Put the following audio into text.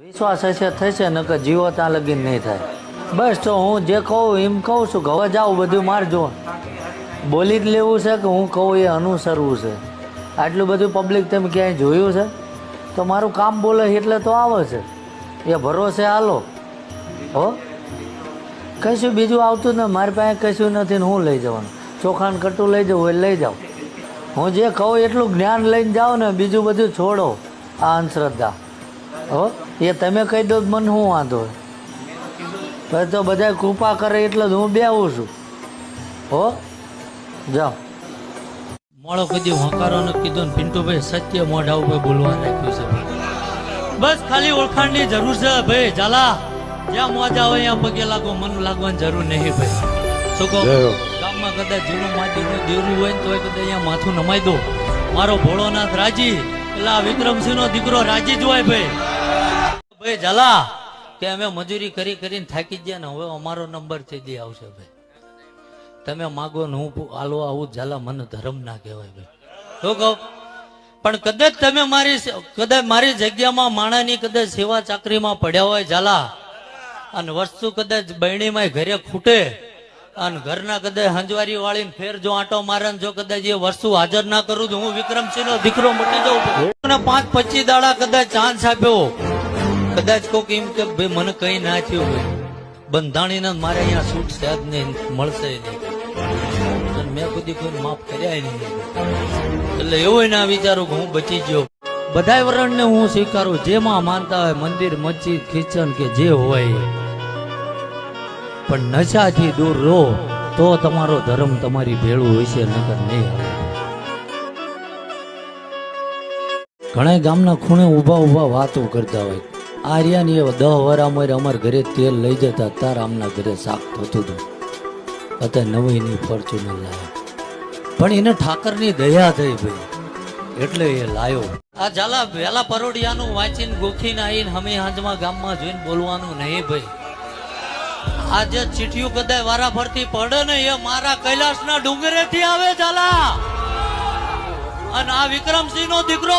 વિશ્વાસ હશે થશે ન કે જીવો ત્યાં લગીન નહીં થાય. બસ તો હું જે કહું એમ કહું છું કે હવે જાઉં બધું મારજો. બોલી જ લેવું છે કે હું કહું એ અનુસરવું છે. આટલું બધું પબ્લિક તમે ક્યાંય જોયું છે? તો મારું કામ બોલે એટલે તો આવે છે. એ ભરોસે હાલો હો. કશું બીજું આવતું ને મારી પાસે કશું નથી ને હું લઈ જવાનું. ચોખાને કટું લઈ જવું એ લઈ જાઉં. હું જે કહું એટલું જ્ઞાન લઈને જાઉં ને, બીજું બધું છોડો આ અંધશ્રદ્ધા હો. એ તમે કહી દો મને શું વાંધો હોય? તો બધા કૃપા કરે એટલે હું બેહું છું હો. જાઓ. મોડો કદી હોંકારો ને કીધું ને પિન્ટુભાઈ સત્ય મોઢા ઉપર બોલવા રાખ્યું છે. બસ ખાલી ઓળખાણની જરૂર છે ભાઈ. ઝાલા જ્યાં મોજા હોય ત્યાં પગે લાગો, મન લાગવાની જરૂર નહીં ભાઈ. શું કહો? ગામમાં કદાચ જીવનું માટીનું દેવરું હોય ને તો કદાચ અહીંયા માથું નમાઈ દો. મારો ભોળોનાથ રાજી એટલે આ વિક્રમસિંહ નો દીકરો રાજી જ હોય ભાઈ. ભાઈ ઝાલા કે અમે મજૂરી કરી કરીને થાકી ગયા ને હવે અમારો નંબર થઈ દે આવશે ભાઈ. તમે માગો ને હું હાલવા આવું ઝાલા મને ધર્મ ના કહેવાય ભાઈ. શું કહું? પણ કદાચ તમે મારી જગ્યામાં માણાની કદાચ સેવા ચાકરીમાં પડ્યા હોય ઝાલા, અને વસ્તુ કદાચ બહેણીમાં ઘરે ખૂટે અને ઘરના કદાચ હંજવારી વાળીને ફેર જો આંટો મારે જો કદાચ એ વસ્તુ હાજર ના કરું તો હું વિક્રમસિંહ નો દીકરો મટી જાઉં. 5-25 દાડા કદાચ ચાન્સ આપ્યો, કદાચ કોક એમ કે ભાઈ મને કઈ ના થયું ભાઈ, બંધાણીને મારે અહીંયા છૂટ છે જ નહીં, મળશે નહીં. મેં કદી કોઈ માફ કર્યા નહીં. એટલે એવું ના વિચારું કે હું બચી ગયો. બધા વરણને હું સ્વીકારું, જેમાં માનતા હોય મંદિર, મસ્જિદ, કિચન કે જે હોય, પણ નશાથી દૂર રહો તો તમારો ધર્મ તમારી ભેળું હોય છે, નકર નહીં આવે. ઘણા ગામના ખૂણે ઉભા વાતો કરતા હોય, આર્યાની 10 વરામાં અમારા ઘરે તેલ લઈ જતા તાર આમના ઘરે શાક થતું હતું, અત્યારે નવીની ફોર્ચ્યુનર લાયા. પણ એને ઠાકરની દયા થઈ ભાઈ એટલે એ લાયો. આ ઝાલા વેલા પરોડિયાનું વાંચીને ગોખીને આવીને હમે હાંજમાં ગામમાં જોઈને બોલવાનું નહીં ભાઈ. આ જે ચીઠિયું કદાચ વારા ફરતી પડે ને એ મારા કૈલાસના ડુંગરેથી આવે ઝાલા. અને આ વિક્રમસિંહ નો દીકરો